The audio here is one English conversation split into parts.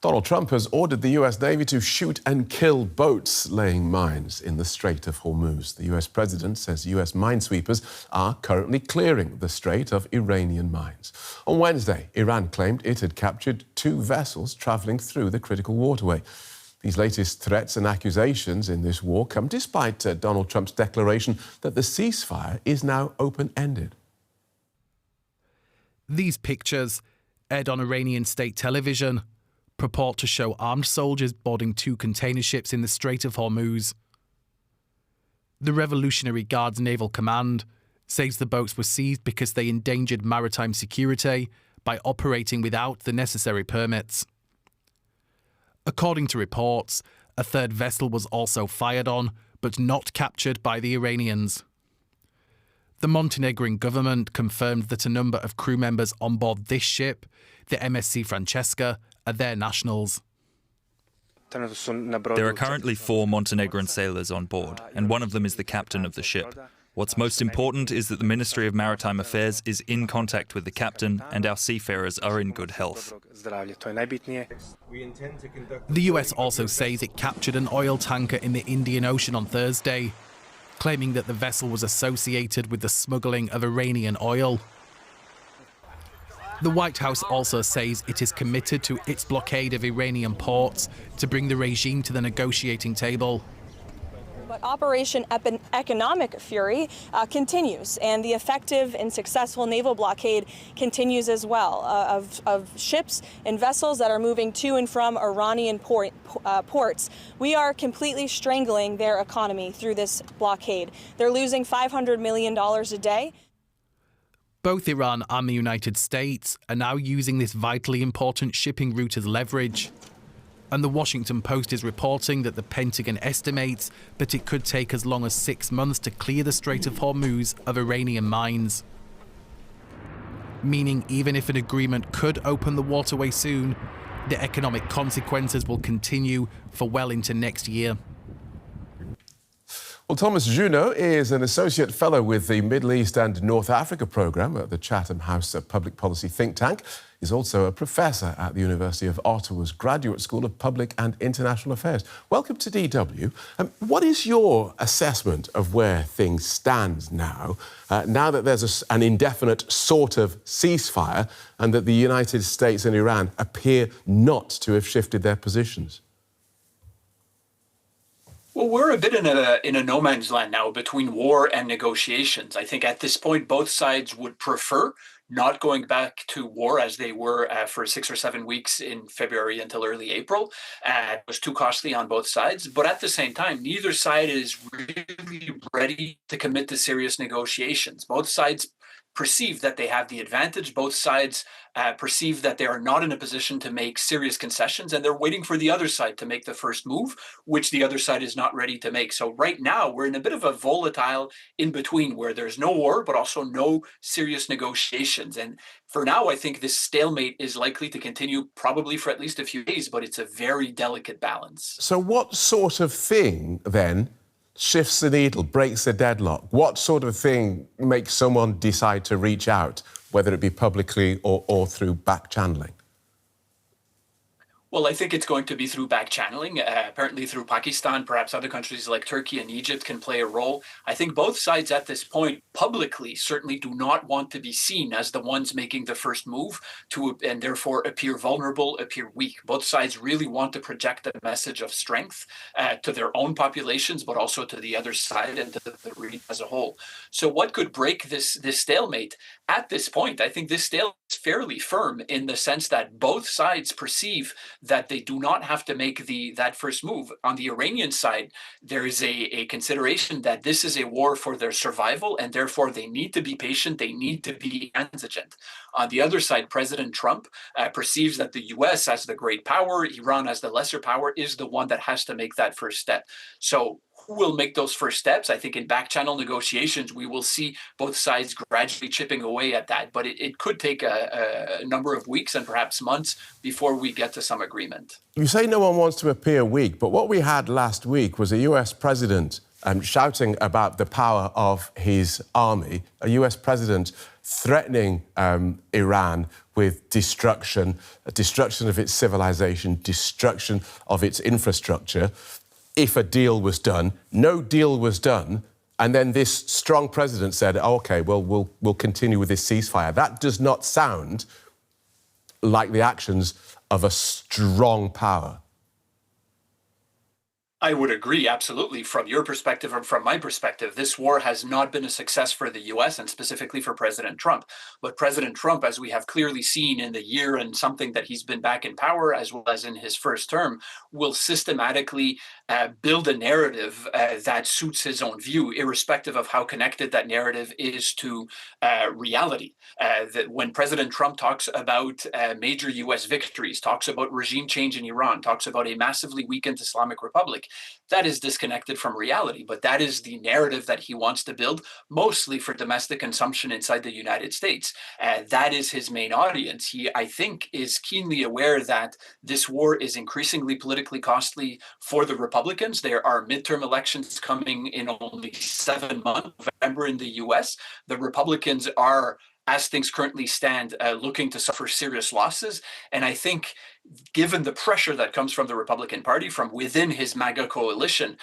Donald Trump has ordered the US Navy to shoot and kill boats laying mines in the Strait of Hormuz. The US president says US minesweepers are currently clearing the strait of Iranian mines. On Wednesday, Iran claimed it had captured 2 vessels travelling through the critical waterway. These latest threats and accusations in this war come despite Donald Trump's declaration that the ceasefire is now open-ended. These pictures, aired on Iranian state television, purport to show armed soldiers boarding 2 container ships in the Strait of Hormuz. The Revolutionary Guard's Naval Command says the boats were seized because they endangered maritime security by operating without the necessary permits. According to reports, a 3rd vessel was also fired on, but not captured by the Iranians. The Montenegrin government confirmed that a number of crew members on board this ship, the MSC Francesca, are their nationals. There are currently 4 Montenegrin sailors on board, and one of them is the captain of the ship. What's most important is that the Ministry of Maritime Affairs is in contact with the captain, and our seafarers are in good health. The US also says it captured an oil tanker in the Indian Ocean on Thursday, claiming that the vessel was associated with the smuggling of Iranian oil. The White House also says it is committed to its blockade of Iranian ports to bring the regime to the negotiating table. But Operation Economic Fury continues, and the effective and successful naval blockade continues as well of ships and vessels that are moving to and from Iranian ports. We are completely strangling their economy through this blockade. They're losing $500 million a day. Both Iran and the United States are now using this vitally important shipping route as leverage. And the Washington Post is reporting that the Pentagon estimates that it could take as long as 6 months to clear the Strait of Hormuz of Iranian mines. Meaning even if an agreement could open the waterway soon, the economic consequences will continue for well into next year. Well, Thomas Juneau is an associate fellow with the Middle East and North Africa programme at the Chatham House public policy think tank. He's also a professor at the University of Ottawa's Graduate School of Public and International Affairs. Welcome to DW. What is your assessment of where things stand now, now that there's an indefinite sort of ceasefire and that the United States and Iran appear not to have shifted their positions? Well, we're a bit in a no man's land now between war and negotiations. I think at this point, both sides would prefer not going back to war as they were for 6 or 7 weeks in February until early April. It was too costly on both sides. But at the same time, neither side is really ready to commit to serious negotiations. Both sides perceive that they have the advantage. Both sides perceive that they are not in a position to make serious concessions, and they're waiting for the other side to make the first move, which the other side is not ready to make. So right now, we're in a bit of a volatile in-between where there's no war, but also no serious negotiations. And for now, I think this stalemate is likely to continue probably for at least a few days, but it's a very delicate balance. So what sort of thing, then, shifts the needle, breaks the deadlock? What sort of thing makes someone decide to reach out, whether it be publicly or through back channeling? Well, I think it's going to be through back channeling, apparently through Pakistan. Perhaps other countries like Turkey and Egypt can play a role. I think both sides at this point publicly certainly do not want to be seen as the ones making the first move and therefore appear vulnerable, appear weak. Both sides really want to project a message of strength to their own populations, but also to the other side and to the region as a whole. So what could break this stalemate? At this point, I think this stalemate is fairly firm in the sense that both sides perceive that they do not have to make that first move. On the Iranian side, there is a consideration that this is a war for their survival, and therefore they need to be patient, they need to be intransigent. On the other side, President Trump perceives that the US as the great power, Iran as the lesser power, is the one that has to make that first step. So who will make those first steps? I think in back-channel negotiations, we will see both sides gradually chipping away at that. But it could take a number of weeks and perhaps months before we get to some agreement. You say no one wants to appear weak, but what we had last week was a US president shouting about the power of his army, a US president threatening Iran with destruction of its civilization, destruction of its infrastructure, if a deal was done. No deal was done, and then this strong president said, oh, OK, well, we'll continue with this ceasefire. That does not sound like the actions of a strong power. I would agree, absolutely. From your perspective and from my perspective, this war has not been a success for the US and specifically for President Trump. But President Trump, as we have clearly seen in the year and something that he's been back in power, as well as in his first term, will systematically build a narrative that suits his own view, irrespective of how connected that narrative is to reality. That when President Trump talks about major US victories, talks about regime change in Iran, talks about a massively weakened Islamic Republic, that is disconnected from reality. But that is the narrative that he wants to build, mostly for domestic consumption inside the United States. That is his main audience. He, I think, is keenly aware that this war is increasingly politically costly for the Republicans. There are midterm elections coming in only 7 months, November in the US. The Republicans are, as things currently stand, looking to suffer serious losses. And I think, given the pressure that comes from the Republican Party, from within his MAGA coalition,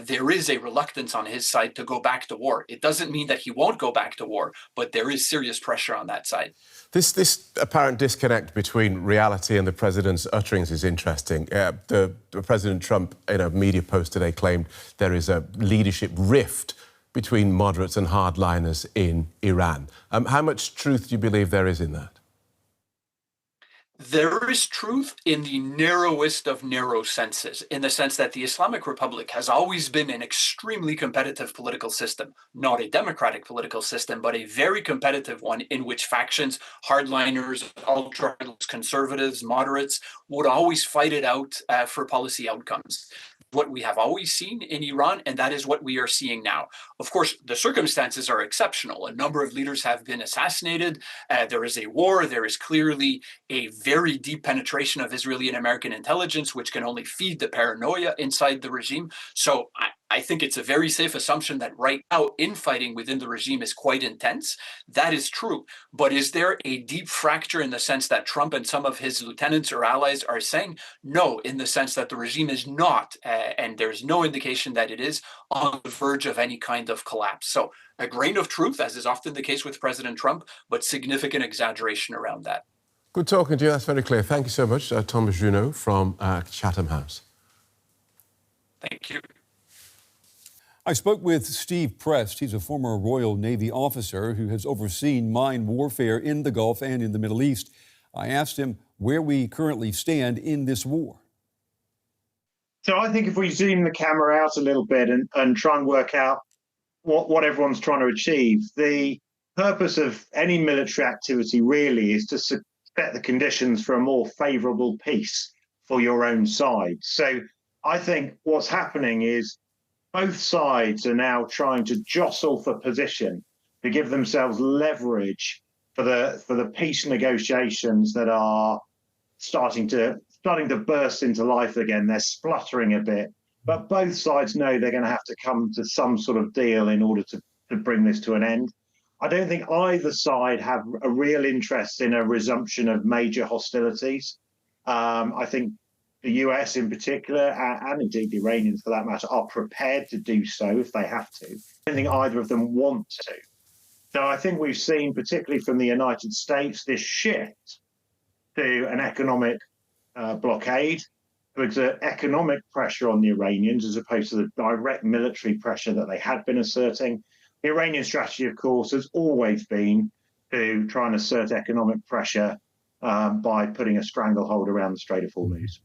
there is a reluctance on his side to go back to war. It doesn't mean that he won't go back to war, but there is serious pressure on that side. This apparent disconnect between reality and the president's utterings is interesting. The President Trump, in a media post today, claimed there is a leadership rift between moderates and hardliners in Iran. How much truth do you believe there is in that? There is truth in the narrowest of narrow senses, in the sense that the Islamic Republic has always been an extremely competitive political system, not a democratic political system, but a very competitive one in which factions, hardliners, ultra conservatives, moderates, would always fight it out for policy outcomes. What we have always seen in Iran, and that is what we are seeing now. Of course, the circumstances are exceptional. A number of leaders have been assassinated. There is a war. There is clearly a very deep penetration of Israeli and American intelligence, which can only feed the paranoia inside the regime. So I think it's a very safe assumption that right now infighting within the regime is quite intense. That is true. But is there a deep fracture in the sense that Trump and some of his lieutenants or allies are saying? No, in the sense that the regime is not, and there's no indication that it is, on the verge of any kind of collapse. So a grain of truth, as is often the case with President Trump, but significant exaggeration around that. Good talking to you. That's very clear. Thank you so much, Thomas Juneau from Chatham House. Thank you. I spoke with Steve Prest. He's a former Royal Navy officer who has overseen mine warfare in the Gulf and in the Middle East. I asked him where we currently stand in this war. So I think if we zoom the camera out a little bit and try and work out what everyone's trying to achieve, the purpose of any military activity really is to set the conditions for a more favourable peace for your own side. So I think what's happening is both sides are now trying to jostle for position to give themselves leverage for the peace negotiations that are starting to burst into life again. They're spluttering a bit, but both sides know they're going to have to come to some sort of deal in order to bring this to an end. I don't think either side have a real interest in a resumption of major hostilities. I think the US in particular, and indeed the Iranians for that matter, are prepared to do so if they have to. I don't think either of them want to. So I think we've seen, particularly from the United States, this shift to an economic blockade to exert economic pressure on the Iranians as opposed to the direct military pressure that they had been asserting. The Iranian strategy, of course, has always been to try and assert economic pressure by putting a stranglehold around the Strait of Hormuz.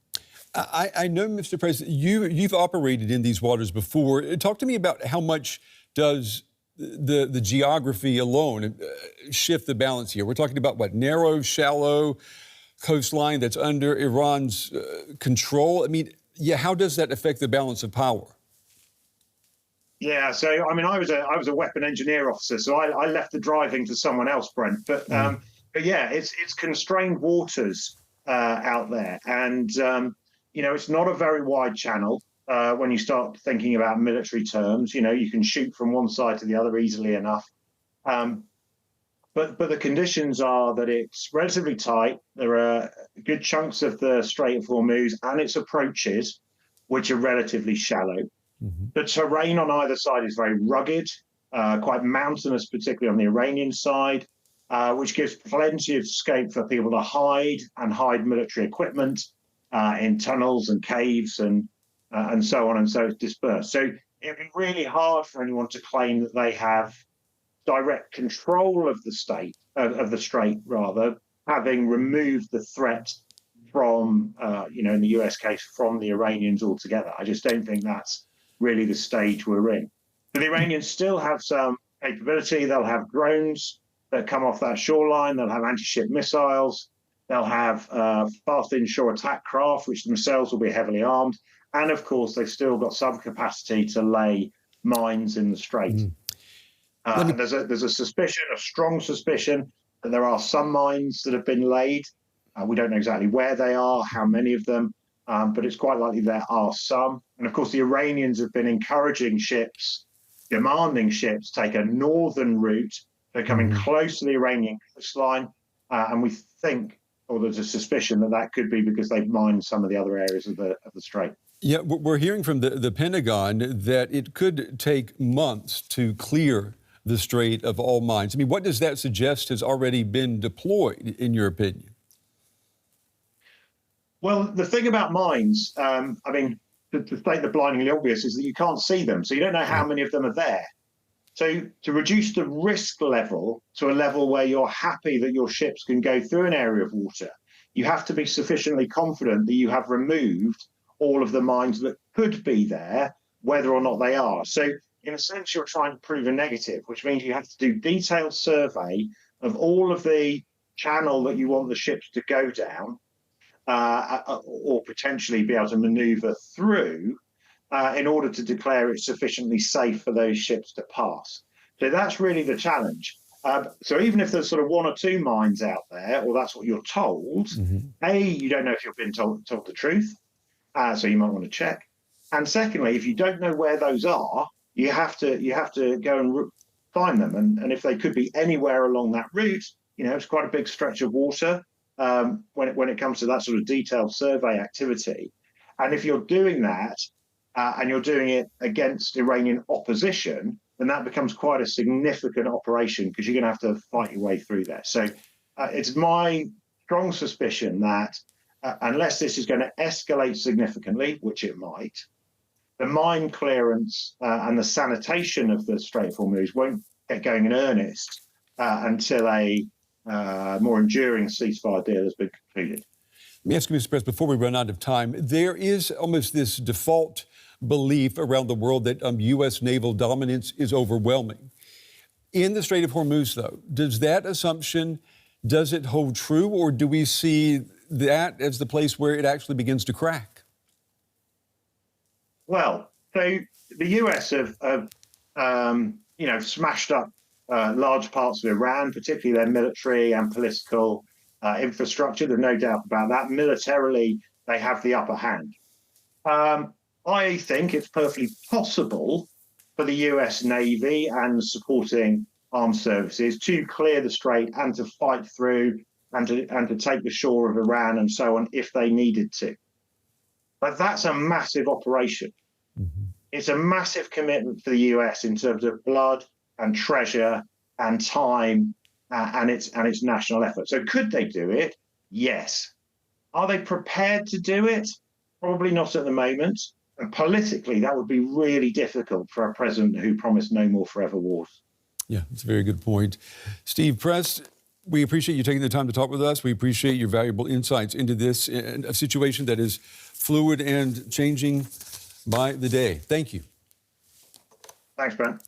I know, Mr. President, you've operated in these waters before. Talk to me about how much does the geography alone shift the balance here? We're talking about what, narrow, shallow coastline that's under Iran's control? I mean, yeah, how does that affect the balance of power? Yeah, so I mean, I was a weapon engineer officer, so I left the driving to someone else, Brent. But yeah, it's constrained waters out there, and it's not a very wide channel. When you start thinking about military terms, you can shoot from one side to the other easily enough. But the conditions are that it's relatively tight. There are good chunks of the Strait of Hormuz and its approaches, which are relatively shallow. The terrain on either side is very rugged, quite mountainous, particularly on the Iranian side, which gives plenty of scope for people to hide military equipment in tunnels and caves and so on, and so it's dispersed. So it'd be really hard for anyone to claim that they have direct control of the strait, rather, having removed the threat from, in the US case, from the Iranians altogether. I just don't think that's really the stage we're in. But the Iranians still have some capability. They'll have drones that come off that shoreline. They'll have anti-ship missiles. They'll have fast inshore attack craft, which themselves will be heavily armed. And of course, they've still got some capacity to lay mines in the strait. And there's a suspicion, a strong suspicion, that there are some mines that have been laid. We don't know exactly where they are, how many of them, but it's quite likely there are some. And of course, the Iranians have been encouraging ships, demanding ships take a northern route. They're coming close to the Iranian coastline, and we think, or there's a suspicion that could be because they've mined some of the other areas of the strait. Yeah, we're hearing from the Pentagon that it could take months to clear the Strait of all mines. I mean, what does that suggest has already been deployed, in your opinion? Well, the thing about mines, to state the blindingly obvious, is that you can't see them, so you don't know how many of them are there. So to reduce the risk level to a level where you're happy that your ships can go through an area of water, you have to be sufficiently confident that you have removed all of the mines that could be there, whether or not they are. So in a sense, you're trying to prove a negative, which means you have to do detailed survey of all of the channel that you want the ships to go down, or potentially be able to maneuver through, in order to declare it sufficiently safe for those ships to pass. So that's really the challenge. So even if there's sort of one or two mines out there, or that's what you're told, A, you don't know if you've been told the truth, so you might want to check. And secondly, if you don't know where those are, you have to go and find them. And if they could be anywhere along that route, it's quite a big stretch of water when it comes to that sort of detailed survey activity. And if you're doing that, and you're doing it against Iranian opposition, then that becomes quite a significant operation because you're going to have to fight your way through there. So it's my strong suspicion that unless this is going to escalate significantly, which it might, the mine clearance and the sanitation of the Strait of Hormuz won't get going in earnest until a more enduring ceasefire deal has been completed. Let me ask you, Mr. Prest, before we run out of time, there is almost this default belief around the world that U.S. naval dominance is overwhelming. In the Strait of Hormuz, though, does that assumption, does it hold true, or do we see that as the place where it actually begins to crack? Well, so the US have smashed up large parts of Iran, particularly their military and political infrastructure. There's no doubt about that. Militarily, they have the upper hand. I think it's perfectly possible for the US Navy and supporting armed services to clear the strait and to fight through and to take the shore of Iran and so on if they needed to. But that's a massive operation. It's a massive commitment for the US in terms of blood and treasure and time and its national effort. So could they do it? Yes. Are they prepared to do it? Probably not at the moment. And politically, that would be really difficult for a president who promised no more forever wars. Yeah, that's a very good point. Steve Prest, we appreciate you taking the time to talk with us. We appreciate your valuable insights into this, a situation that is fluid and changing by the day. Thank you. Thanks, Brent.